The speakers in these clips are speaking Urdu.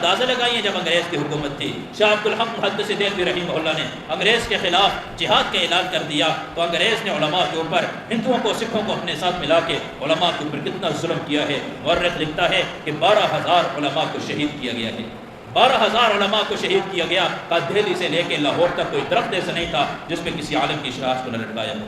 اندازہ لگائی ہیں جب انگریز کی حکومت تھی، شاہ عبد الحق محدث دہلوی رحمہ اللہ نے انگریز کے خلاف جہاد کا اعلان کر دیا، تو انگریز نے علماء کے اوپر، ہندوؤں کو سکھوں کو اپنے ساتھ ملا کے علماء کے اوپر کتنا ظلم کیا ہے۔ مورخ لکھتا ہے کہ 12,000 علماء کو شہید کیا گیا ہے، 12,000 علماء کو شہید کیا گیا۔ دہلی سے لے کے لاہور تک کوئی درخت ایسا نہیں تھا جس پہ کسی عالم کی شناخت کو نہ لٹکایا ہو،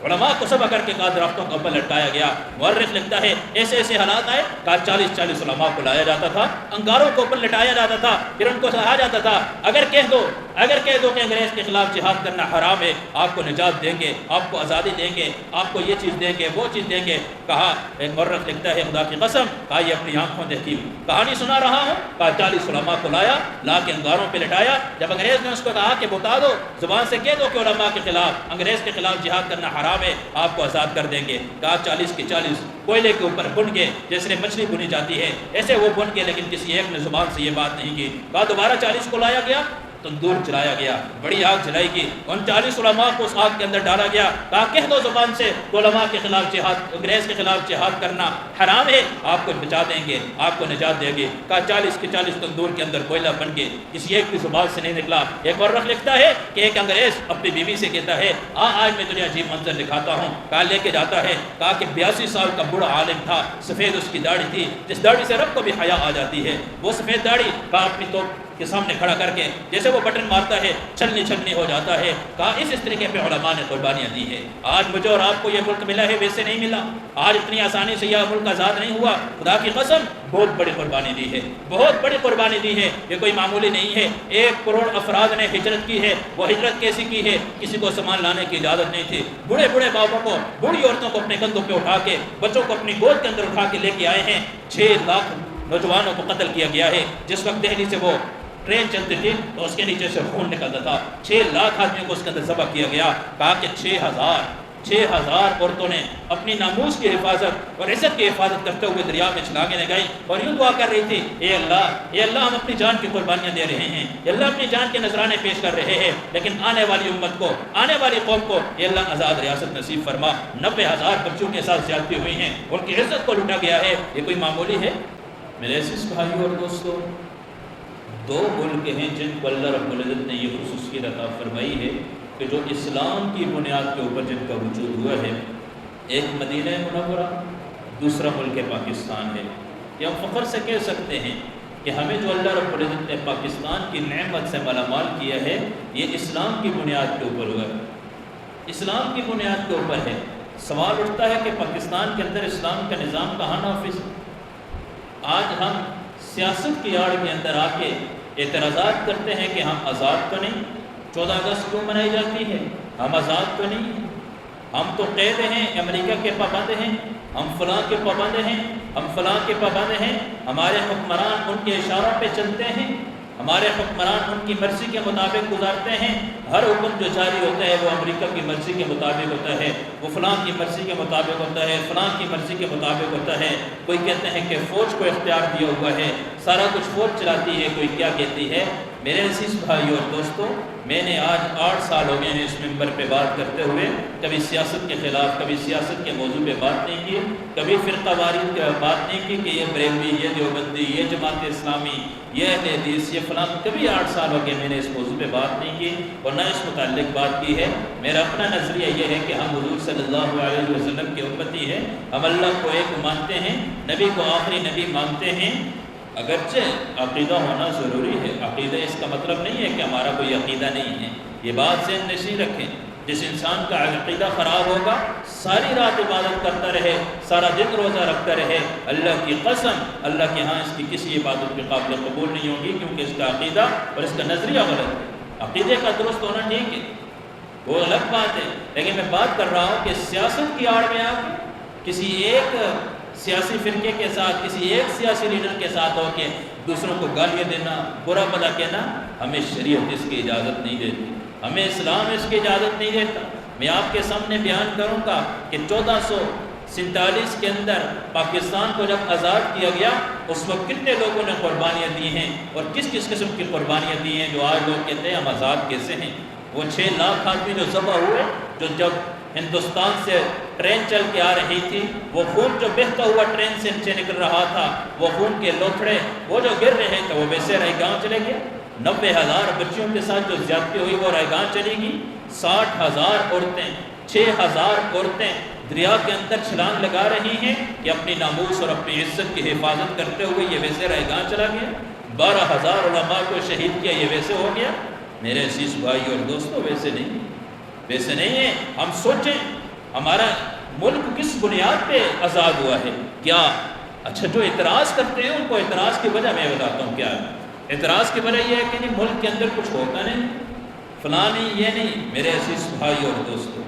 علماء کو سب کر کے درختوں کے اوپر لٹکایا گیا۔ مورخ لکھتا ہے ایسے ایسے حالات آئے کہ 40 علماء کو لایا جاتا تھا، انگاروں کے اوپر لٹایا جاتا تھا، پھر ان کو کہا جاتا تھا اگر کہہ دو کہ انگریز کے خلاف جہاد کرنا حرام ہے، آپ کو نجات دیں گے، آپ کو آزادی دیں گے، آپ کو یہ چیز دیں گے، وہ چیز دیں گے۔ کہا، ایک مورخ لکھتا ہے خدا کی قسم، کہا یہ اپنی آنکھوں دیکھی کہانی سنا رہا ہوں۔ کہا 40 علماء کو لا کے انگاروں پہ لٹایا۔ جب انگریز نے اس کو کہا کہ بتا دو، زبان سے کہہ دو کہ علماء کے خلاف، انگریز کے خلاف جہاد کرنا حرام ہے، آپ کو آزاد کر دیں گے۔ کہا 40 کے 40 کوئلے کے اوپر بن گئے، جیسے مچھلی بنی جاتی ہے ایسے وہ بن گئے، لیکن کسی ایک نے زبان سے یہ بات نہیں کی۔ کہا دوبارہ 40 کو لایا گیا، تندور جلایا گیا، بڑی آگ جلائی گئی، ان 40 علماء کو اس آگ کے اندر ڈالا گیا۔ کہا کہہ دو زبان سے علماء کے خلاف جہاد، انگریز کے خلاف جہاد کرنا حرام ہے، آپ کو بچا دیں گے، آپ کو نجات دیں گے۔ کہا 40 کے 40 تندور کے اندر کوئلہ بن گئے، کسی ایک کی زبان سے نہیں نکلا۔ ایک مورخ لکھتا ہے کہ ایک انگریز اپنی بیوی سے کہتا ہے آج میں تجھے عجیب منظر دکھاتا ہوں۔ کہا لے کے جاتا ہے، کہا کہ 82 سال کا بوڑھا عالم تھا، سفید اس کی داڑھی تھی، جس داڑھی سے رب کو بھی حیا آ جاتی ہے، وہ سفید داڑھی کہا اپنی توپ کے سامنے کھڑا کر کے جیسے وہ بٹن مارتا ہے چھلنی ہو جاتا ہے۔ کہا اس طریقے پہ علماء نے قربانیاں دی ہے۔ آج مجھے اور آپ کو یہ ملک ملا ہے، ویسے نہیں ملا، آج اتنی آسانی سے یہ ملک آزاد نہیں ہوا۔ خدا کی قسم بہت بڑی قربانی دی ہے، بہت بڑی قربانی دی ہے، یہ کوئی معمولی نہیں ہے۔ 1 کروڑ افراد نے ہجرت کی ہے۔ وہ ہجرت کیسی کی ہے؟ کسی کو سامان لانے کی اجازت نہیں تھی، بوڑھے باپوں کو، بوڑھی عورتوں کو اپنے کندھوں پہ اٹھا کے، بچوں کو اپنی گود کے اندر اٹھا کے لے کے آئے ہیں۔ 6 لاکھ نوجوانوں کو قتل کیا گیا ہے۔ جس وقت دہلی سے وہ ٹرین چلتی تھی تو اس کے نیچے سے خون نکلتا تھا، 6 لاکھ آدمیوں کو اس کے اندر ذبح کیا گیا۔ کہا کہ 6,000 عورتوں نے اپنی ناموس کی حفاظت اور عزت کی حفاظت کرتے ہوئے دریا میں چھلانگیں لگائی اور یوں دعا کر رہی تھی اے اللہ ہم اپنی جان کی قربانیاں دے رہے ہیں، اے اللہ اپنی جان کے نذرانے پیش کر رہے ہیں، لیکن آنے والی امت کو، آنے والی قوم کو اے اللہ آزاد ریاست نصیب فرما۔ 90,000 بچوں کے ساتھ زیادتی ہوئی ہیں، ان کی عزت کو لوٹا گیا ہے، یہ کوئی معمولی ہے؟ میرے عزیز بھائیو اور دوستو، 2 ملک ہیں جن کو اللہ رب العزت نے یہ خصوصیت عطا فرمائی ہے کہ جو اسلام کی بنیاد کے اوپر جن کا وجود ہوا ہے، ایک مدینہ منورہ، دوسرا ملک پاکستان ہے۔ یہ ہم فخر سے کہہ سکتے ہیں کہ ہمیں جو اللہ رب العزت نے پاکستان کی نعمت سے مالامال کیا ہے، یہ اسلام کی بنیاد کے اوپر ہوا ہے، اسلام کی بنیاد کے اوپر ہے۔ سوال اٹھتا ہے کہ پاکستان کے اندر اسلام کا نظام کہاں نافذ؟ آج ہم سیاست کی آڑ کے اندر آ کے اعتراضات کرتے ہیں کہ ہم آزاد تو نہیں، 14 اگست کیوں منائی جاتی ہے؟ ہم آزاد تو نہیں ہیں، ہم تو قید ہیں، امریکہ کے پابند ہیں، ہم فلاں کے پابند ہیں، ہم فلاں کے پابند ہیں، ہمارے حکمران ان کے اشاروں پہ چلتے ہیں، ہمارے حکمران ان کی مرضی کے مطابق گزارتے ہیں، ہر حکم جو جاری ہوتا ہے وہ امریکہ کی مرضی کے مطابق ہوتا ہے، وہ فلاں کی مرضی کے مطابق ہوتا ہے، فلاں کی مرضی کے مطابق ہوتا ہے۔ کوئی کہتے ہیں کہ فوج کو اختیار دیا ہوا ہے، سارا کچھ فوج چلاتی ہے، کوئی کیا کہتی ہے۔ میرے عزیز بھائیو اور دوستو، میں نے آج 8 سال ہو گئے ہیں اس ممبر پہ بات کرتے ہوئے، کبھی سیاست کے خلاف، کبھی سیاست کے موضوع پہ بات نہیں کی، کبھی فرقہ واریت کی بات نہیں کی کہ یہ بریلوی، یہ دیوبندی، یہ جماعت اسلامی، یہ اہل حدیث، یہ فلاں، کبھی 8 سال ہو گئے میں نے اس موضوع پہ بات نہیں کی اور نہ اس متعلق بات کی ہے۔ میرا اپنا نظریہ یہ ہے کہ ہم حضور صلی اللہ علیہ وسلم کے امتی ہیں، ہم اللہ کو ایک مانتے ہیں، نبی کو آخری نبی مانتے ہیں۔ اگرچہ عقیدہ ہونا ضروری ہے، عقیدہ اس کا مطلب نہیں ہے کہ ہمارا کوئی عقیدہ نہیں ہے، یہ بات ذہن نشین رکھیں۔ جس انسان کا عقیدہ خراب ہوگا، ساری رات عبادت کرتا رہے، سارا دن روزہ رکھتا رہے، اللہ کی قسم اللہ کے ہاں اس کی کسی عبادت کے قابل قبول نہیں ہوگی، کیونکہ اس کا عقیدہ اور اس کا نظریہ غلط ہے۔ عقیدے کا درست ہونا ٹھیک ہے، وہ الگ بات ہے، لیکن میں بات کر رہا ہوں کہ سیاست کی آڑ میں آپ کسی ایک سیاسی فرقے کے ساتھ، کسی ایک سیاسی لیڈر کے ساتھ ہو کے دوسروں کو گالیاں دینا، برا بھلا کہنا، ہمیں شریعت اس کی اجازت نہیں دیتی، ہمیں اسلام اس کی اجازت نہیں دیتا۔ میں آپ کے سامنے بیان کروں گا کہ 1447 کے اندر پاکستان کو جب آزاد کیا گیا، اس وقت کتنے لوگوں نے قربانیاں دی ہیں اور کس کس قسم کی قربانیاں دی ہیں، جو آج لوگ کہتے ہیں ہم آزاد کیسے ہیں۔ وہ 6 لاکھ آدمی جو ذبح ہوئے، جو جب ہندوستان سے ٹرین چل کے آ رہی تھی، وہ خون جو بہتا ہوا ٹرین سے نیچے نکل رہا تھا، وہ خون کے لوتھڑے وہ جو گر رہے تھے، وہ ویسے رائے گاؤں چلے گئے۔ 90,000 بچیوں کے ساتھ جو زیادتی ہوئی وہ رائے گاؤں چلے گی۔ 60,000 عورتیں، 6,000 عورتیں دریا کے اندر چھلانگ لگا رہی ہیں کہ اپنی ناموس اور اپنی عزت کی حفاظت کرتے ہوئے یہ ویسے رائے گاؤں چلا گیا۔ 12,000 علماء کو شہید کیا، یہ ویسے ہو گیا۔ میرے عزیز بھائی اور دوستو، ویسے نہیں، ویسے نہیں ہے۔ ہم سوچیں ہمارا ملک کس بنیاد پہ آزاد ہوا ہے؟ کیا اچھا جو اعتراض کرتے ہیں ان کو اعتراض کی وجہ میں بتاتا ہوں کیا ہے۔ اعتراض کی وجہ یہ ہے کہ نہیں ملک کے اندر کچھ ہوتا نہیں، فلاں نہیں، یہ نہیں۔ میرے عزیز بھائی اور دوستو،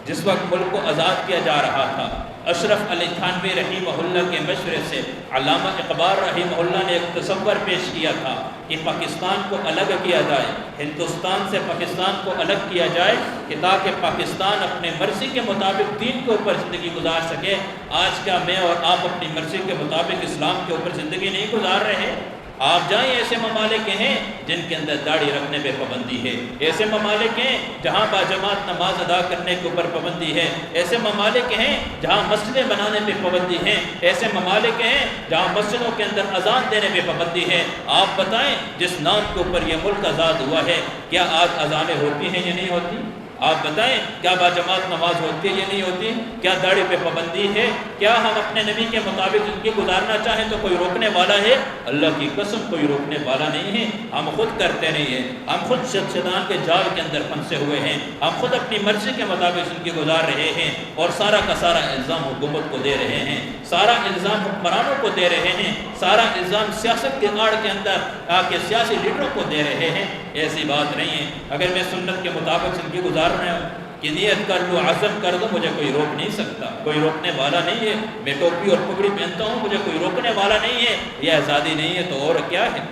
جس وقت ملک کو آزاد کیا جا رہا تھا، اشرف علی تھانوی رحمہ اللہ کے مشورے سے علامہ اقبال رحمہ اللہ نے ایک تصور پیش کیا تھا کہ پاکستان کو الگ کیا جائے، ہندوستان سے پاکستان کو الگ کیا جائے کہ تاکہ پاکستان اپنے مرضی کے مطابق دین کے اوپر زندگی گزار سکے۔ آج کیا میں اور آپ اپنی مرضی کے مطابق اسلام کے اوپر زندگی نہیں گزار رہے؟ آپ جائیں، ایسے ممالک ہیں جن کے اندر داڑھی رکھنے پہ پابندی ہے، ایسے ممالک ہیں جہاں باجماعت نماز ادا کرنے کے اوپر پابندی ہے، ایسے ممالک ہیں جہاں مسجدیں بنانے پہ پابندی ہے، ایسے ممالک ہیں جہاں مسجدوں کے اندر اذان دینے پہ پابندی ہے۔ آپ بتائیں جس نام کے اوپر یہ ملک آزاد ہوا ہے، کیا آج اذانیں ہوتی ہیں یا نہیں ہوتی؟ آپ بتائیں کیا باجماعت نماز ہوتی ہے یا نہیں ہوتی؟ کیا داڑھی پہ پابندی ہے؟ کیا ہم اپنے نبی کے مطابق زندگی گزارنا چاہیں تو کوئی روکنے والا ہے؟ اللہ کی قسم کوئی روکنے والا نہیں ہے۔ ہم خود کرتے نہیں ہیں، ہم خود شیطان کے جال کے اندر پھنسے ہوئے ہیں، ہم خود اپنی مرضی کے مطابق زندگی گزار رہے ہیں اور سارا کا سارا الزام حکومت کو دے رہے ہیں، سارا الزام حکمرانوں کو دے رہے ہیں، سارا الزام سیاست کے آڑ کے اندر آ کے سیاسی لیڈروں کو دے رہے ہیں۔ ایسی بات نہیں ہے۔ اگر میں سنت کے مطابق زندگی گزار رہا ہوں کہ نیت کر لوں، عزم کر دوں، مجھے کوئی روک نہیں سکتا، کوئی روکنے والا نہیں ہے۔ میں ٹوپی اور پگڑی پہنتا ہوں، مجھے کوئی روکنے والا نہیں ہے۔ یہ آزادی نہیں ہے تو اور کیا ہے؟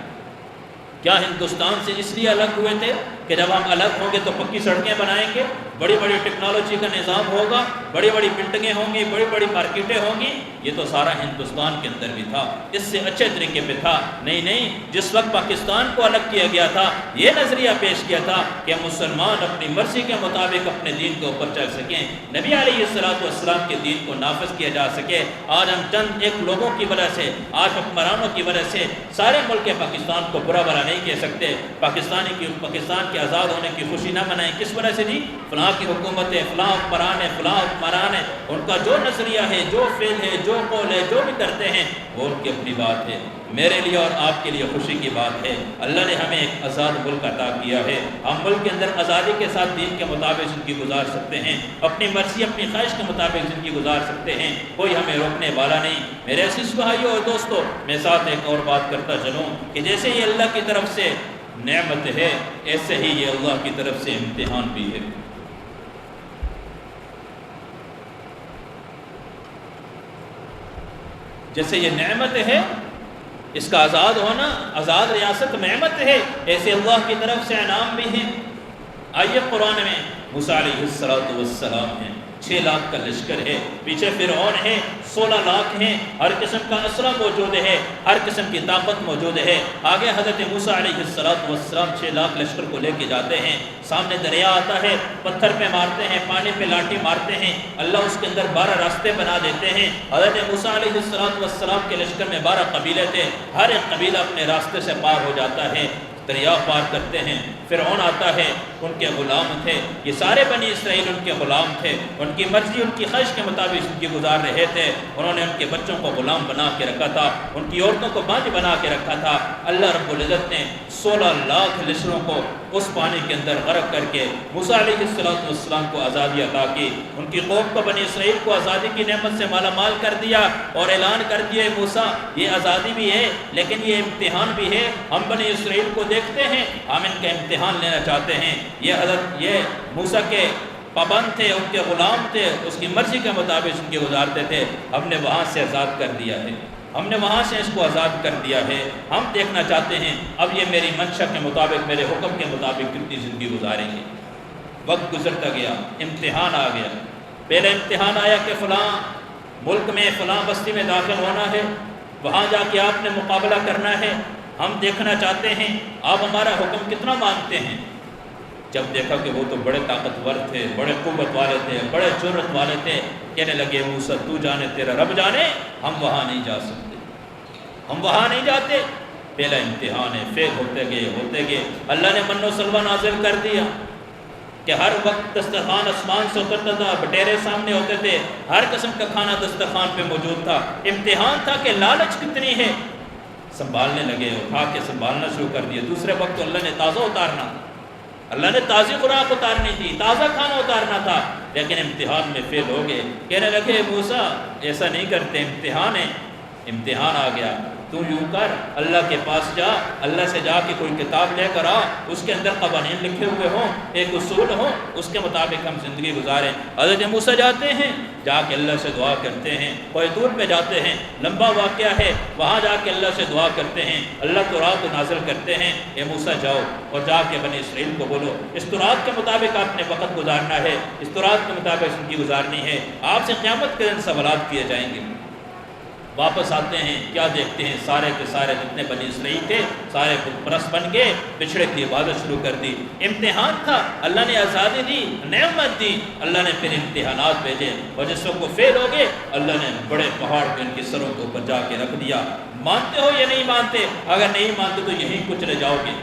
کیا ہندوستان سے اس لیے الگ ہوئے تھے کہ جب ہم الگ ہوں گے تو پکی سڑکیں بنائیں گے، بڑی بڑی ٹیکنالوجی کا نظام ہوگا، بڑی بڑی بلڈنگیں ہوں گی، بڑی بڑی مارکیٹیں ہوں گی؟ یہ تو سارا ہندوستان کے اندر بھی تھا، اس سے اچھے طریقے پہ تھا۔ نہیں، جس وقت پاکستان کو الگ کیا گیا تھا یہ نظریہ پیش کیا تھا کہ مسلمان اپنی مرضی کے مطابق اپنے دین کے اوپر چل سکیں، نبی علیہ السلام کے دین کو نافذ کیا جا سکے۔ آج ہم چند ایک لوگوں کی وجہ سے، آج حکمرانوں کی وجہ سے سارے ملک پاکستان کو برا بھلا نہیں کہہ سکتے۔ پاکستان کے آزاد ہونے کی خوشی نہ منائیں، کس وجہ سے جی؟ فلاں کی حکومت ہے، فلاں حکمران ہے، فلاں حکمران ہے، ان کا جو نظریہ ہے، جو فعل ہے، جو قول ہے، جو بھی کرتے ہیں وہ ان کی اپنی بات ہے۔ میرے لیے اور آپ کے لیے خوشی کی بات ہے، اللہ نے ہمیں ایک آزاد ملک عطا کیا ہے۔ ہم ملک کے اندر آزادی کے ساتھ دین کے مطابق زندگی گزار سکتے ہیں، اپنی مرضی اپنی خواہش کے مطابق زندگی گزار سکتے ہیں، کوئی ہمیں روکنے والا نہیں۔ میرے عزیز بھائیوں اور دوستو، میں ساتھ ایک اور بات کرتا چلوں کہ جیسے یہ اللہ کی طرف سے نعمت ہے، ایسے ہی یہ اللہ کی طرف سے امتحان بھی ہے۔ جیسے یہ نعمت ہے، اس کا آزاد ہونا، آزاد ریاست نعمت ہے، ایسے اللہ کی طرف سے انعام بھی ہے۔ آئیے قرآن میں موسیٰ علیہ السلام ہیں، 6 لاکھ کا لشکر ہے، پیچھے فرعون ہے، 16 لاکھ ہیں، ہر قسم کا اسلحہ موجود ہے، ہر قسم کی طاقت موجود ہے۔ آگے حضرت موسیٰ علیہ السلام 6 لاکھ لشکر کو لے کے جاتے ہیں، سامنے دریا آتا ہے، پتھر پہ مارتے ہیں، پانی پہ لاٹھی مارتے ہیں، اللہ اس کے اندر 12 راستے بنا دیتے ہیں۔ حضرت موسیٰ علیہ السلام کے لشکر میں 12 قبیلے تھے، ہر ایک قبیلہ اپنے راستے سے پار ہو جاتا ہے، دریا پار کرتے ہیں۔ فرعون آتا ہے، ان کے غلام تھے، یہ سارے بنی اسرائیل ان کے غلام تھے، ان کی مرضی ان کی خواہش کے مطابق زندگی گزار رہے تھے۔ انہوں نے ان کے بچوں کو غلام بنا کے رکھا تھا، ان کی عورتوں کو بانجھ بنا کے رکھا تھا۔ اللہ رب العزت نے 16 لاکھ لشکروں کو اس پانی کے اندر غرق کر کے موسیٰ علیہ السلام کو آزادی عطا کی، ان کی قوم کو بنی اسرائیل کو آزادی کی نعمت سے مالا مال کر دیا اور اعلان کر دیا موسیٰ یہ آزادی بھی ہے لیکن یہ امتحان بھی ہے، ہم بنی اسرائیل کو دیکھتے ہیں، ہم ان کا امتحان لینا چاہتے ہیں۔ یہ موسیٰ کے پابند تھے، ان کے غلام تھے، اس کی مرضی کے مطابق زندگی گزارتے تھے، ہم نے وہاں سے آزاد کر دیا ہے، ہم نے وہاں سے اس کو آزاد کر دیا ہے۔ ہم دیکھنا چاہتے ہیں اب یہ میری منشا کے مطابق، میرے حکم کے مطابق کتنی زندگی گزاریں گے۔ وقت گزرتا گیا، امتحان آ گیا۔ پہلے امتحان آیا کہ فلاں ملک میں فلاں بستی میں داخل ہونا ہے، وہاں جا کے آپ نے مقابلہ کرنا ہے، ہم دیکھنا چاہتے ہیں آپ ہمارا حکم کتنا مانتے ہیں۔ جب دیکھا کہ وہ تو بڑے طاقتور تھے، بڑے قوت والے تھے، بڑے جرأت والے تھے، کہنے لگے موسیٰ تو جانے تیرا رب جانے، ہم وہاں نہیں جا سکتے، ہم وہاں نہیں جاتے۔ پہلا امتحان ہے، فیل ہوتے گئے، اللہ نے من و سلوہ نازل کر دیا کہ ہر وقت دسترخوان آسمان سے اترتا تھا، بٹیرے سامنے ہوتے تھے، ہر قسم کا کھانا دسترخوان پہ موجود تھا۔ امتحان تھا کہ لالچ کتنی ہے، سنبھالنے لگے، اٹھا کے سنبھالنا شروع کر دیا۔ دوسرے وقت اللہ نے تازہ اتارنا، اللہ نے تازی خوراک اتارنی تھی، تازہ کھانا اتارنا تھا، لیکن امتحان میں فیل ہو گئے۔ کہنے لگے موسیٰ ایسا نہیں کرتے، امتحان ہے، امتحان آ گیا، تو یوں کر، اللہ کے پاس جا، اللہ سے جا کے کوئی کتاب لے کر آ، اس کے اندر قوانین لکھے ہوئے ہوں، ایک اصول ہوں، اس کے مطابق ہم زندگی گزاریں۔ حضرت موسیٰ جاتے ہیں، جا کے اللہ سے دعا کرتے ہیں، کوہ طور پہ جاتے ہیں، لمبا واقعہ ہے، وہاں جا کے اللہ سے دعا کرتے ہیں، اللہ تورات نازل کرتے ہیں، اے موسیٰ جاؤ اور جا کے بنی اسرائیل کو بولو اس تورات کے مطابق آپ نے وقت گزارنا ہے، اس تورات کے مطابق زندگی گزارنی ہے، آپ سے قیامت کے دن سوالات کیے جائیں گے۔ واپس آتے ہیں، کیا دیکھتے ہیں، سارے کے سارے جتنے بنی اسرائیل تھے سارے بت پرست بن گئے، بچھڑے کی عبادت شروع کر دی۔ امتحان تھا، اللہ نے آزادی دی، نعمت دی، اللہ نے پھر امتحانات بھیجے، اور جس وقت وہ فیل ہو گئے اللہ نے بڑے پہاڑ پہ ان کی سروں کے اوپر جا کے رکھ دیا۔ مانتے ہو یا نہیں مانتے؟ اگر نہیں مانتے تو یہیں کچلے جاؤ گے۔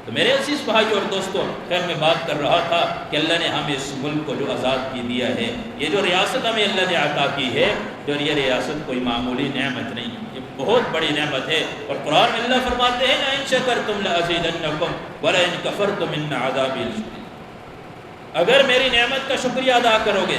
تو میرے عزیز بھائی اور دوستو، خیر میں بات کر رہا تھا کہ اللہ نے ہمیں اس ملک کو جو آزاد کی دیا ہے، یہ جو ریاست ہمیں اللہ نے عطا کی ہے، جو یہ ریاست کوئی معمولی نعمت نہیں، یہ بہت بڑی نعمت ہے۔ اور قرآن میں اللہ فرماتے ہیں لَئِن شَكَرْتُمْ لَأَزِيدَنَّكُمْ وَلَئِن كَفَرْتُمْ إِنَّ عَذَابِي لَشَدِيدٌ۔ اگر میری نعمت کا شکریہ ادا کرو گے،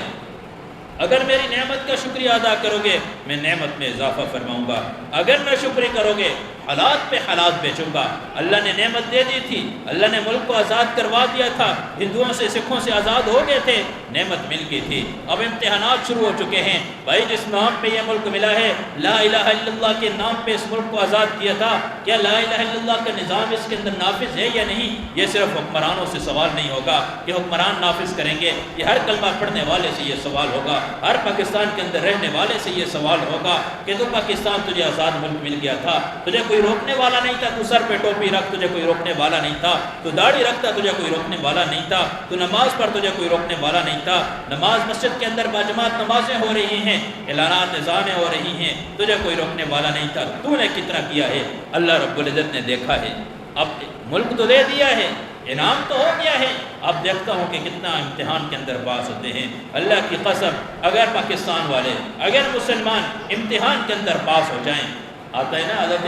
اگر میری نعمت کا شکریہ ادا کرو گے میں نعمت میں اضافہ فرماؤں گا، اگر میں شکر کرو گے حالات پہ حالات بیچوں گا۔ اللہ نے نعمت دے دی تھی، اللہ نے ملک کو آزاد کروا دیا تھا، ہندوؤں سے سکھوں سے آزاد ہو گئے تھے، نعمت مل گئی تھی۔ اب امتحانات شروع ہو چکے ہیں، بھائی جس نام پہ یہ ملک ملا ہے، لا الہ الا اللہ کے نام پہ اس ملک کو آزاد کیا تھا، کیا لا الہ الا اللہ کا نظام اس کے اندر نافذ ہے یا نہیں؟ یہ صرف حکمرانوں سے سوال نہیں ہوگا کہ حکمران نافذ کریں گے، یہ ہر کلمہ پڑھنے والے سے یہ سوال ہوگا، ہر پاکستان کے اندر رہنے والے سے یہ سوال ہوگا کہ تو پاکستان تجھے آزاد ملک مل گیا تھا، تجھے کوئی روکنے والا نہیں تھا، تو سر پہ ٹوپی رکھ تجھے کوئی روکنے والا نہیں تھا، تو داڑھی رکھتا تجھے کوئی روکنے والا نہیں تھا، تو نماز پر تجھے کوئی روکنے والا نہیں تھا، نماز مسجد کے اندر باجماعت نمازیں ہو رہی ہیں، اعلانات اذانیں ہو رہی ہیں، تجھے کوئی روکنے والا نہیں تھا، تو نے کتنا کیا ہے؟ اللہ رب العزت نے دیکھا ہے، اب ملک تو دے دیا ہے، انعام تو ہو گیا ہے، اب دیکھتا ہوں کہ کتنا امتحان کے اندر باز ہوتے ہیں۔ اللہ کی قسم اگر پاکستان والے، اگر مسلمان امتحان کے اندر پاس ہو جائیں، آتا ہے نا حضرت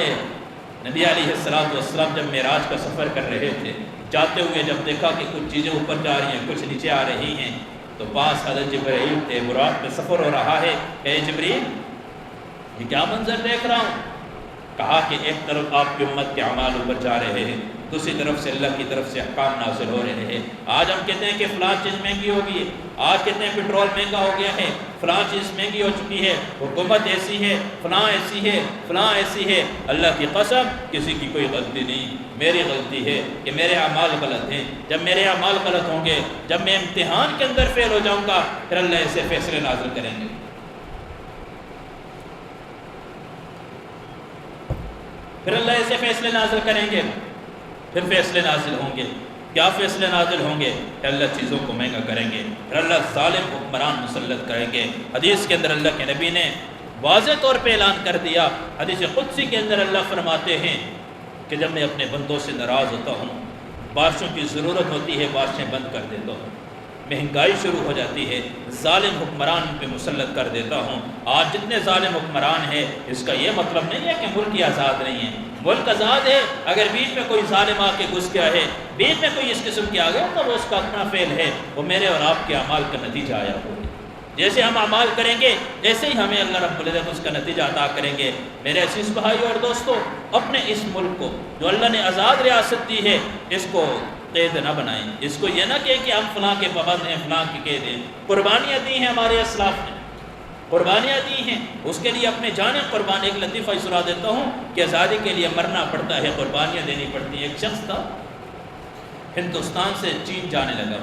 نبی علیہ السلام جب معراج کا سفر کر رہے تھے، جاتے ہوئے جب دیکھا کہ کچھ چیزیں اوپر جا رہی ہیں، کچھ نیچے آ رہی ہیں، تو پاس حضرت جبرائیل تھے، براق میں سفر ہو رہا ہے، اے جبریل یہ کیا منظر دیکھ رہا ہوں؟ کہا کہ ایک طرف آپ کی امت کے اعمال اوپر جا رہے ہیں، دوسری طرف سے اللہ کی طرف سے احکام نازل ہو رہے ہیں۔ آج ہم کہتے ہیں کہ فلاں چیز مہنگی ہو گئی ہے، آج کہتے ہیں پیٹرول مہنگا ہو گیا ہے، فلاں چیز مہنگی ہو چکی ہے، حکومت ایسی ہے، فلاں ایسی ہے، فلاں ایسی ہے۔ اللہ کی قسم کسی کی کوئی غلطی نہیں، میری غلطی ہے کہ میرے اعمال غلط ہیں۔ جب میرے اعمال غلط ہوں گے، جب میں امتحان کے اندر فیل ہو جاؤں گا، پھر اللہ ایسے فیصلے نازل کریں گے، پھر اللہ ایسے فیصلے نازل کریں گے، پھر فیصلے نازل ہوں گے۔ کیا فیصلے نازل ہوں گے؟ کہ اللہ چیزوں کو مہنگا کریں گے، پھر اللہ ظالم حکمران مسلط کریں گے۔ حدیث کے اندر اللہ کے نبی نے واضح طور پہ اعلان کر دیا، حدیث قدسی کے اندر اللہ فرماتے ہیں کہ جب میں اپنے بندوں سے ناراض ہوتا ہوں، بارشوں کی ضرورت ہوتی ہے، بارشیں بند کر دیتا ہوں، مہنگائی شروع ہو جاتی ہے، ظالم حکمران پہ مسلط کر دیتا ہوں۔ آج جتنے ظالم حکمران ہیں، اس کا یہ مطلب نہیں ہے کہ ملک ہی آزاد نہیں ہے، ملک آزاد ہے۔ اگر بیچ میں کوئی ظالم آ کے گھس گیا ہے، بیچ میں کوئی اس قسم کی آ گیا تو وہ اس کا اپنا فعل ہے، وہ میرے اور آپ کے اعمال کا نتیجہ آیا ہوگا۔ جیسے ہم اعمال کریں گے ایسے ہی ہمیں اللہ رب العزت اس کا نتیجہ عطا کریں گے۔ میرے عزیز بھائی اور دوستو، اپنے اس ملک کو جو اللہ نے آزاد ریاست دی ہے، اس کو قید نہ بنائیں، اس کو یہ نہ کہیں کہ ہم فلاں کے پابند ہیں، فلاں کی قید ہیں۔ قربانیاں دی ہیں ہمارے اسلاف نے، قربانیاں دی ہیں، اس کے لیے اپنے جانیں قربان۔ ایک لطیفہ سنا دیتا ہوں کہ آزادی کے لیے مرنا پڑتا ہے، قربانیاں دینی پڑتی ہیں۔ ایک شخص تھا، ہندوستان سے چین جانے لگا،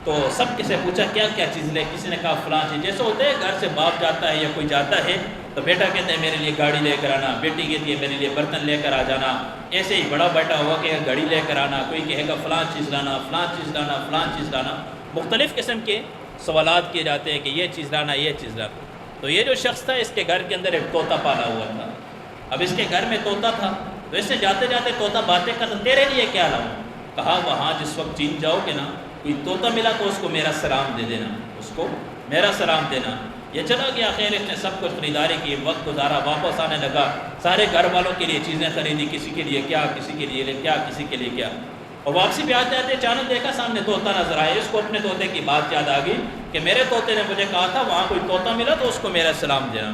تو سب کسی پوچھا کیا کیا چیز لے، کسی نے کہا فلاں چیز، جیسے ہوتے ہیں گھر سے باپ جاتا ہے یا کوئی جاتا ہے تو بیٹا کہتے ہیں میرے لیے گاڑی لے کر آنا، بیٹی کہتی ہے میرے لیے برتن لے کر آ جانا، ایسے ہی بڑا بیٹا ہوا کہ گاڑی لے کر آنا، کوئی کہے گا فلاں چیز لانا، فلاں چیز لانا، فلاں چیز لانا، مختلف قسم کے سوالات کیے جاتے ہیں کہ یہ چیز لانا، یہ چیز لانا۔ تو یہ جو شخص تھا اس کے گھر کے اندر ایک طوطا پالا ہوا تھا۔ اب اس کے گھر میں طوطا تھا تو اس نے جاتے جاتے طوطا باتیں کرتا، تیرے لیے کیا لاؤں؟ کہا وہاں جس وقت چین جاؤ گے نا، کوئی طوطا ملا تو اس کو میرا سلام دے دینا، اس کو میرا سلام دینا۔ یہ چلا گیا، خیر اس نے سب کچھ خریداری کی، وقت گزارا، واپس آنے لگا، سارے گھر والوں کے لیے چیزیں خریدی، کسی کے لیے کیا، کسی کے لیے کیا، کسی کے لیے کیا، اور واپسی پہ آتے آتے اچانک دیکھا سامنے طوطا نظر آیا۔ اس کو اپنے طوطے کی بات یاد آ گئی کہ میرے طوطے نے مجھے کہا تھا وہاں کوئی طوطا ملا تو اس کو میرا سلام دینا۔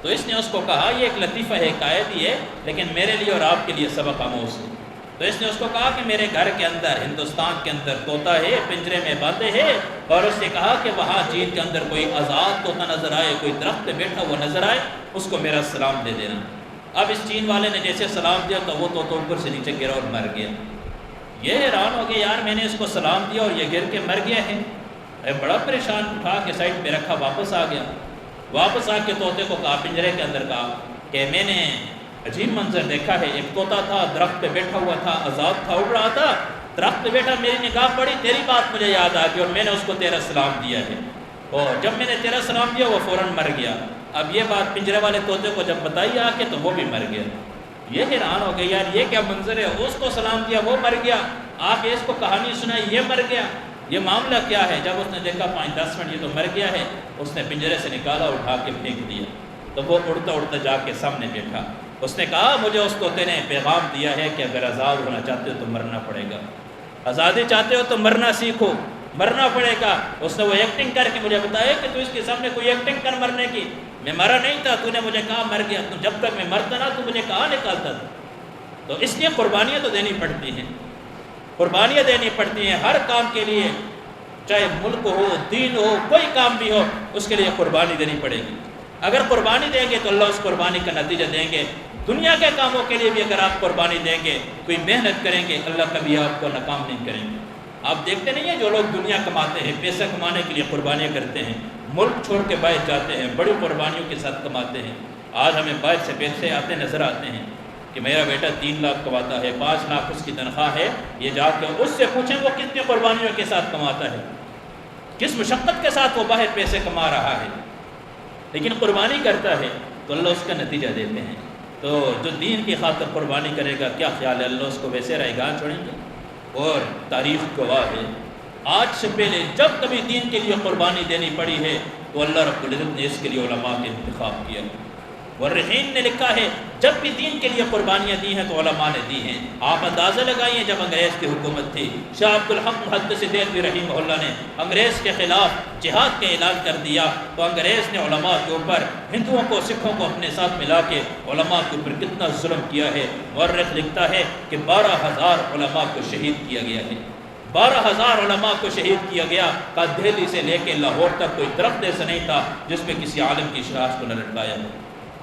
تو اس نے اس کو کہا یہ ایک لطیفہ ہے، حکایت ہی ہے، لیکن میرے لیے اور آپ کے لیے سبق آموز ہے۔ تو اس نے اس کو کہا کہ میرے گھر کے اندر، ہندوستان کے اندر طوطا ہے، پنجرے میں بندے ہے، اور اس نے کہا کہ وہاں چین کے اندر کوئی آزاد طوطا نظر آئے، کوئی درخت پہ بیٹھا ہوا نظر آئے، اس کو میرا سلام دے دینا۔ اب اس چین والے نے جیسے سلام دیا تو وہ طوطا اوپر سے نیچے گرا اور مر گیا۔ یہ حیران ہو گیا، یار میں نے اس کو سلام دیا اور یہ گر کے مر گیا ہے۔ بڑا پریشان، اٹھا کے سائڈ پہ رکھا، واپس آ گیا۔ واپس آ کے طوطے کو کہا، پنجرے کے اندر کہا کہ میں نے عجیب منظر دیکھا ہے، ایک طوطا تھا درخت پہ بیٹھا ہوا تھا، آزاد تھا، اڑ رہا تھا، درخت پہ بیٹھا، میری نگاہ پڑی، تیری بات مجھے یاد آ گئی اور میں نے اس کو تیرا سلام دیا ہے، اور جب میں نے تیرا سلام دیا وہ فوراً مر گیا۔ اب یہ بات پنجرے والے طوطے کو جب بتائی آ کے تو وہ بھی مر گیا۔ یہ حیران ہو گئی، یار یہ کیا منظر ہے، اس کو سلام دیا وہ مر گیا، آپ اس کو کہانی سنائی یہ مر گیا، یہ معاملہ کیا ہے؟ جب اس نے دیکھا 5-10 منٹ یہ تو مر گیا ہے، اس نے پنجرے سے نکالا، اٹھا کے پھینک دیا۔ تو وہ اڑتا اڑتا جا کے سامنے بیٹھا، اس نے کہا مجھے اس طوطے نے پیغام دیا ہے کہ اگر آزاد ہونا چاہتے ہو تو مرنا پڑے گا، آزادی چاہتے ہو تو مرنا سیکھو، مرنا پڑے گا۔ اس نے وہ ایکٹنگ کر کے مجھے بتایا کہ تو اس کے سامنے کوئی ایکٹنگ کر مرنے کی، میں مرا نہیں تھا، تو نے مجھے کہا مر گیا، تو جب تک میں مرتا نہ تو مجھے کہاں نکالتا تھا۔ تو اس لیے قربانیاں تو دینی پڑتی ہیں، قربانیاں دینی پڑتی ہیں ہر کام کے لیے، چاہے ملک ہو، دین ہو، کوئی کام بھی ہو، اس کے لیے قربانی دینی پڑے گی۔ اگر قربانی دیں گے تو اللہ اس قربانی کا نتیجہ دیں گے۔ دنیا کے کاموں کے لیے بھی اگر آپ قربانی دیں گے، کوئی محنت کریں گے، اللہ کبھی آپ کو ناکام نہیں کریں گے۔ آپ دیکھتے نہیں ہیں جو لوگ دنیا کماتے ہیں، پیسہ کمانے کے لیے قربانیاں کرتے ہیں، ملک چھوڑ کے باہر جاتے ہیں، بڑی قربانیوں کے ساتھ کماتے ہیں۔ آج ہمیں باہر سے پیسے آتے نظر آتے ہیں کہ میرا بیٹا 3 لاکھ کماتا ہے، 5 لاکھ اس کی تنخواہ ہے، یہ جا کے اس سے پوچھیں وہ کتنی قربانیوں کے ساتھ کماتا ہے، کس مشقت کے ساتھ وہ باہر پیسے کما رہا ہے، لیکن قربانی کرتا ہے تو اللہ اس کا نتیجہ دیتے ہیں۔ تو جو دین کی خاطر قربانی کرے گا، کیا خیال ہے اللہ اس کو ویسے رائیگاں چھوڑیں گے؟ اور تاریخ گواہ ہے، آج سے پہلے جب کبھی دین کے لیے قربانی دینی پڑی ہے تو اللہ رب العزت نے اس کے لیے علماء کے انتخاب کیا۔ مورخین نے لکھا ہے جب بھی دین کے لیے قربانیاں دی ہیں تو علماء نے دی ہیں۔ آپ اندازہ لگائیے جب انگریز کی حکومت تھی، شاہ عبد الحق محدث دہلوی رحمہ اللہ نے انگریز کے خلاف جہاد کا اعلان کر دیا تو انگریز نے علماء کے اوپر، ہندوؤں کو سکھوں کو اپنے ساتھ ملا کے علماء کے اوپر کتنا ظلم کیا ہے۔ مورخ لکھتا ہے کہ 12,000 علماء کو شہید کیا گیا ہے، 12,000 علماء کو شہید کیا گیا۔ کہ دہلی سے لے کے لاہور تک کوئی درخت ایسا نہیں تھا جس پہ کسی عالم کی شناخت کو نہ لٹکایا ہو،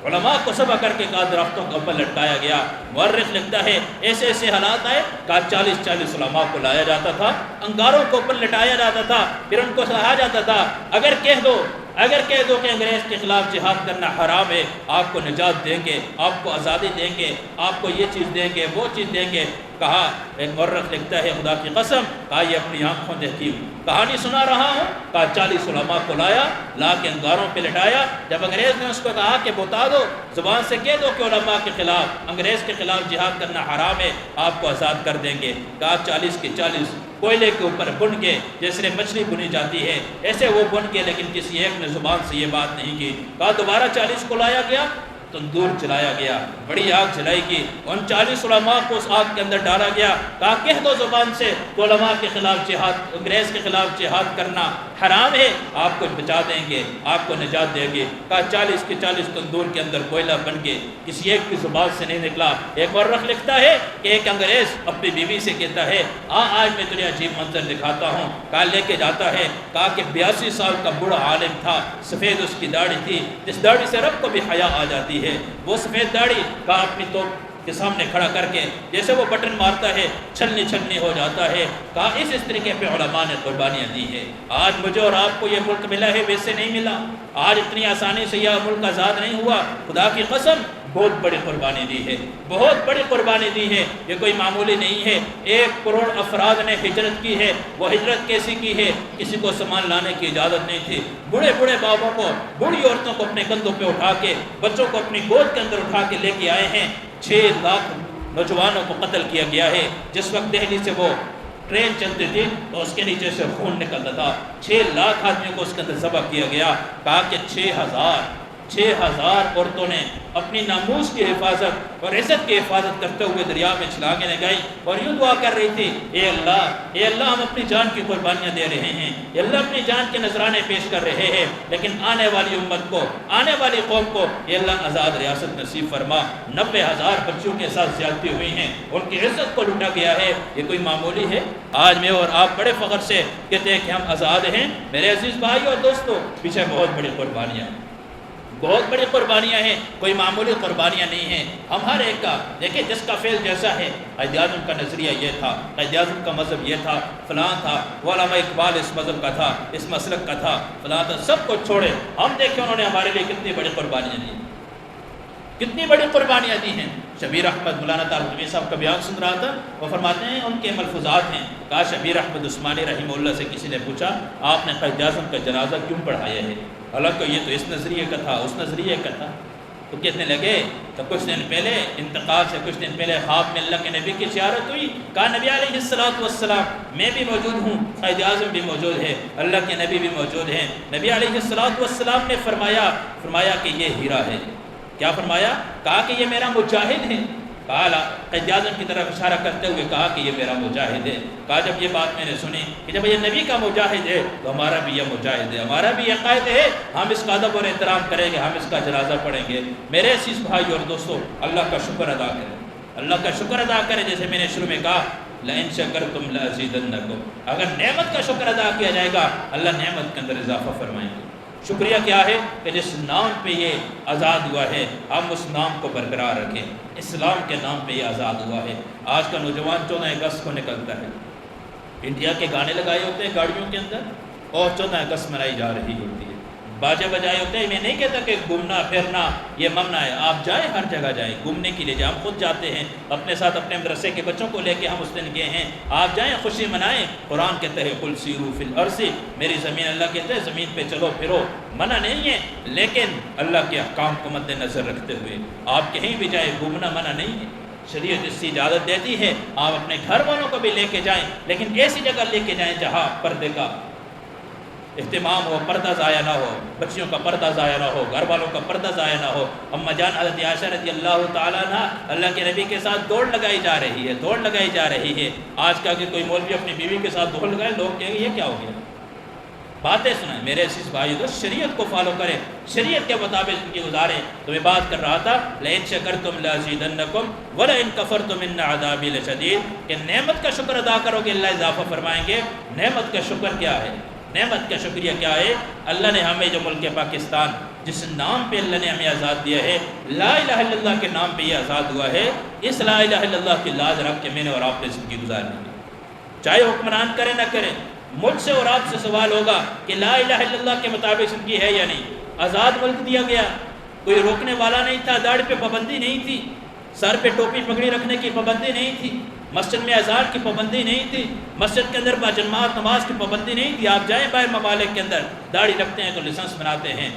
علماء کو سبا کر کے کہا درختوں کے اوپر لٹکایا گیا۔ مورخ لکھتا ہے ایسے ایسے حالات آئے کہ 40 علماء کو لایا جاتا تھا، انگاروں کے اوپر لٹایا جاتا تھا، پھر ان کو کہا جاتا تھا اگر کہہ دو کہ انگریز کے خلاف جہاد کرنا حرام ہے، آپ کو نجات دیں گے، آپ کو آزادی دیں گے، آپ کو یہ چیز دیں گے، وہ چیز دیں گے۔ کہا ایک مورخ لکھتا ہے خدا کی قسم، کہا یہ اپنی آنکھوں دیکھی کہانی سنا رہا ہوں، کہا 40 علماء کو لا کے انگاروں پہ لٹایا۔ جب انگریز نے اس کو کہا کہ بتا دو، زبان سے کہہ دو کہ علماء کے خلاف، انگریز کے خلاف جہاد کرنا حرام ہے، آپ کو آزاد کر دیں گے، کہا 40 کے 40 کوئلے کے اوپر بن کے جیسے مچھلی بنی جاتی ہے ایسے وہ بن کے، لیکن کسی ایک نے زبان سے یہ بات نہیں کی۔ کہا دوبارہ 40 کو لایا گیا، تندور جلایا گیا، بڑی آگ جلائی گئی، ان 40 علماء کو اس آگ کے اندر ڈالا گیا۔ کہا کہہ دو زبان سے کہ علماء کے خلاف جہاد، انگریز کے خلاف جہاد کرنا حرام ہے، آپ کو بچا دیں گے، آپ کو نجات دیں گے۔ کہا 40 کے 40 تندور کے اندر کوئلہ بن کے کسی ایک کی زبان سے نہیں نکلا۔ ایک مورخ لکھتا ہے کہ ایک انگریز اپنی بیوی سے کہتا ہے آج میں تجھے عجیب منظر دکھاتا ہوں۔ کہا لے کے جاتا ہے، کہا کہ 82 سال کا بوڑھا عالم تھا، سفید اس کی داڑھی تھی، جس داڑھی سے رب کو بھی حیا آ جاتی ہے، وہ سفید داڑھی۔ کہا اپنی تو کے سامنے کھڑا کر کے جیسے وہ بٹن مارتا ہے چھلنی چھلنی ہو جاتا ہے. کہا اس طریقے پہ علماء نے قربانیاں دی ہے. آج مجھے اور آپ کو یہ ملک ملا ہے ویسے نہیں ملا. آج اتنی آسانی سے یہ ملک آزاد نہیں ہوا. خدا کی قسم بہت بڑی قربانی دی ہے, بہت بڑی قربانی دی ہے. یہ کوئی معمولی نہیں ہے. 1 کروڑ افراد نے ہجرت کی ہے. وہ ہجرت کیسی کی ہے؟ کسی کو سامان لانے کی اجازت نہیں تھی. بوڑھے بوڑھے بابوں کو, بوڑھی عورتوں کو اپنے کندھوں پہ اٹھا کے, بچوں کو اپنی گود کے اندر اٹھا کے لے کے آئے ہیں. 6 لاکھ نوجوانوں کو قتل کیا گیا ہے. جس وقت دہلی سے وہ ٹرین چلتی تھی تو اس کے نیچے سے خون نکلتا تھا. 6 لاکھ آدمیوں کو اس کے اندر ذبح کیا گیا. کہا کہ 6,000 عورتوں نے اپنی ناموس کی حفاظت اور عزت کی حفاظت کرتے ہوئے دریا میں چھلانگیں لگائی اور یوں دعا کر رہی تھی, اے اللہ ہم اپنی جان کی قربانیاں دے رہے ہیں, اے اللہ اپنی جان کے نذرانے پیش کر رہے ہیں, لیکن آنے والی امت کو, آنے والی قوم کو اے اللہ آزاد ریاست نصیب فرما. 90,000 بچوں کے ساتھ زیادتی ہوئی ہیں, ان کی عزت کو لوٹا گیا ہے. یہ کوئی معمولی ہے؟ آج میں اور آپ بڑے فخر سے کہتے ہیں کہ ہم آزاد ہیں. میرے عزیز بھائی اور دوستو, پیچھے بہت بڑی قربانیاں ہیں, بہت بڑی قربانیاں ہیں, کوئی معمولی قربانیاں نہیں ہیں. ہم ہر ایک کا دیکھیں, جس کا فعل جیسا ہے. قائد اعظم کا نظریہ یہ تھا, قائد اعظم کا مذہب یہ تھا, فلاں تھا, علامہ اقبال اس مذہب کا تھا, اس مسلک کا تھا, فلاں تھا. سب کو چھوڑے ہم دیکھیں انہوں نے ہمارے لیے کتنی بڑی قربانیاں دی, کتنی بڑی قربانیاں دی ہیں. شبیر احمد, مولانا طارق صاحب کا بیان سن رہا تھا, وہ فرماتے ہیں ان کے ملفوظات ہیں. کہا شبیر احمد عثمانی رحمہ اللہ سے کسی نے پوچھا, آپ نے قائد اعظم کا جنازہ کیوں پڑھایا ہے؟ حالانکہ یہ تو اس نظریے کا تھا, اس نظریے کا تھا. تو کہنے لگے تو کچھ دن پہلے, انتقال سے کچھ دن پہلے خواب میں اللہ کے نبی کی زیارت ہوئی. کہا نبی علیہ السلام میں بھی موجود ہوں, قائد اعظم بھی موجود ہے, اللہ کے نبی بھی موجود ہیں. نبی علیہ السلام نے فرمایا کہ یہ ہیرا ہے. کیا فرمایا؟ کہا کہ یہ میرا مجاہد ہے. قائد اعظم کی طرف اشارہ کرتے ہوئے کہا کہ یہ میرا مجاہد ہے. کہا جب یہ بات میں نے سنی کہ جب یہ نبی کا مجاہد ہے تو ہمارا بھی یہ مجاہد ہے, ہمارا بھی یہ قائد ہے, ہم اس کا ادب اور احترام کریں گے, ہم اس کا جنازہ پڑھیں گے. میرے عزیز بھائی اور دوستو, اللہ کا شکر ادا کریں, اللہ کا شکر ادا کریں. جیسے میں نے شروع میں کہا, لَإِن شَكَرْتُمْ لَأَزِيدَنَّكُمْ, اگر نعمت کا شکر ادا کیا جائے گا اللہ نعمت کے اندر اضافہ فرمائیں گے. شکریہ کیا ہے کہ جس نام پہ یہ آزاد ہوا ہے ہم اس نام کو برقرار رکھیں. اسلام کے نام پہ یہ آزاد ہوا ہے. آج کا نوجوان 14 اگست کو نکلتا ہے, انڈیا کے گانے لگائے ہوتے ہیں گاڑیوں کے اندر, اور 14 اگست منائی جا رہی ہوتی ہے, باجے بجائے ہوتے ہیں. میں نہیں کہتا کہ گھومنا پھرنا یہ ممنوع ہے, آپ جائیں, ہر جگہ جائیں, گھومنے کے لیے جائیں. ہم خود جاتے ہیں اپنے ساتھ, اپنے مدرسے کے بچوں کو لے کے ہم اس دن گئے ہیں. آپ جائیں, خوشی منائیں. قرآن کہتے ہیں قل سیروا فی الارض, میری زمین, اللہ کہتے ہیں زمین پہ چلو پھرو. منع نہیں ہے, لیکن اللہ کے احکام کو مد نظر رکھتے ہوئے آپ کہیں بھی جائیں, گھومنا منع نہیں ہے. شریعت اس کی اجازت دیتی ہے, آپ اپنے گھر والوں کو بھی لے کے جائیں, لیکن ایسی جگہ لے کے جائیں جہاں پردے کا اہتمام ہو, پردہ ضائع نہ ہو, بچیوں کا پردہ ضائع نہ ہو, گھر والوں کا پردہ ضائع نہ ہو. اما جان حضرت عائشہ رضی اللہ تعالیٰ عنہ اللہ کے نبی کے ساتھ دوڑ لگائی جا رہی ہے, دوڑ لگائی جا رہی ہے. آج کا کہ کوئی مولوی اپنی بیوی کے ساتھ دوڑ لگائے, لوگ کہیں گے یہ کیا ہو گیا. باتیں سنائیں. میرے عزیز بھائی تو شریعت کو فالو کریں, شریعت کے مطابق ان کی گزاریں. تو میں بات کر رہا تھا لَإِن شَكَرْتُمْ لَأَزِيدَنَّكُمْ وَلَإِن كَفَرْتُمْ إِنَّ عَذَابِي لَشَدِيدٌ, کہ نعمت کا شکر ادا کرو گے اللہ اضافہ فرمائیں گے. نعمت کا شکر کیا ہے؟ نعمت کا شکریہ کیا ہے؟ اللہ نے ہمیں جو ملک پاکستان, جس نام پہ اللہ نے ہمیں آزاد دیا ہے, لا الہ الا اللہ کے نام پہ یہ آزاد ہوا ہے, اس لا الہ الا اللہ کی لاز رکھ کے میں نے اور آپ نے زندگی گزارنی ہے. چاہے حکمران کرے نہ کرے, مجھ سے اور آپ سے سوال ہوگا کہ لا الہ الا اللہ کے مطابق زندگی ہے یا نہیں. آزاد ملک دیا گیا, کوئی روکنے والا نہیں تھا, داڑھی پہ پابندی نہیں تھی, سر پہ ٹوپی پگڑی رکھنے کی پابندی نہیں تھی, مسجد میں اذان کی پابندی نہیں تھی, مسجد کے اندر باجماعت نماز کی پابندی نہیں تھی. آپ جائیں باہر ممالک کے اندر, داڑھی رکھتے ہیں تو لائسنس بناتے ہیں,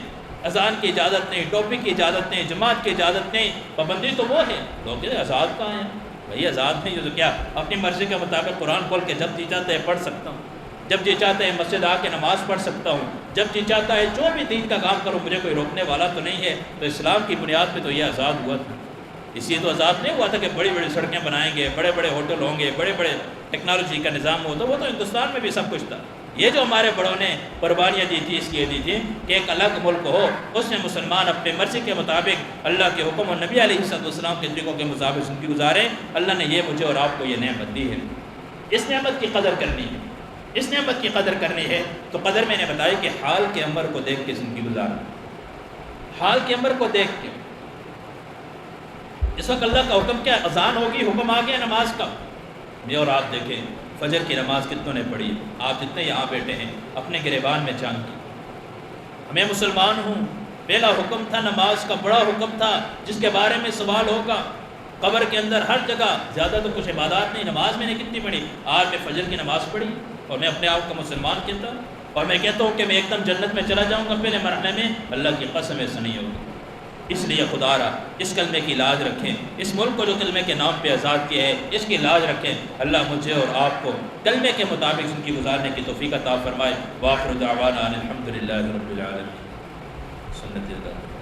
اذان کی اجازت نہیں, ٹوپی کی اجازت نہیں, جماعت کی اجازت نہیں, پابندی تو وہ ہے. لوگ کہتے ہیں آزاد کہاں ہیں بھائی, آزاد نہیں. تو کیا اپنی مرضی کے مطابق قرآن کھول کے جب جی چاہتا ہے پڑھ سکتا ہوں, جب جی چاہتا ہے مسجد آ کے نماز پڑھ سکتا ہوں, جب جی چاہتا ہے جو بھی دین کا کام کروں, مجھے کوئی روکنے والا تو نہیں ہے. تو اسلام کی بنیاد پہ تو یہ آزاد ہوا تھا. اس لیے تو آزاد نہیں ہوا تھا کہ بڑی بڑی سڑکیں بنائیں گے, بڑے بڑے ہوٹل ہوں گے, بڑے بڑے ٹیکنالوجی کا نظام ہوتا. وہ تو ہندوستان میں بھی سب کچھ تھا. یہ جو ہمارے بڑوں نے قربانیاں دی تھی, اس لیے دی تھی کہ ایک الگ ملک ہو, اس میں مسلمان اپنے مرضی کے مطابق اللہ کے حکم اور نبی علیہ السلام کے طریقوں کے مطابق زندگی گزاریں. اللہ نے یہ مجھے اور آپ کو یہ نعمت دی ہے. اس نعمت کی قدر کرنی ہے, اس نعمت کی قدر کرنی ہے. تو قدر میں نے بتائی کہ حال کے عمر کو دیکھ کے زندگی گزارنا, حال کے عمر کو دیکھ کے. اس وقت اللہ کا حکم کیا؟ اذان ہوگی، حکم آ گیا نماز کا۔ میں اور آپ دیکھیں فجر کی نماز کتنوں نے پڑھی؟ آپ جتنے یہاں بیٹھے ہیں اپنے گریبان میں چاند کی۔ میں مسلمان ہوں، پہلا حکم تھا نماز کا، بڑا حکم تھا جس کے بارے میں سوال ہوگا قبر کے اندر ہر جگہ۔ زیادہ تو کچھ عبادات نہیں، نماز میں نے کتنی پڑھی؟ آج میں فجر کی نماز پڑھی اور میں اپنے آپ کو مسلمان کہتا ہوں، اور میں کہتا ہوں کہ میں ایک دم جنت میں چلا جاؤں گا پہلے مرحلے میں۔ اللہ کی قسم ایسا نہیں ہوگی۔ اس لیے خدا را اس کلمے کی لاج رکھیں، اس ملک کو جو کلمے کے نام پہ آزاد کیا ہے اس کی لاج رکھیں۔ اللہ مجھے اور آپ کو کلمے کے مطابق زندگی گزارنے کی توفیق عطا فرمائے۔ وآخر دعوانا ان الحمد للہ رب العالمین۔ سنت اللہ۔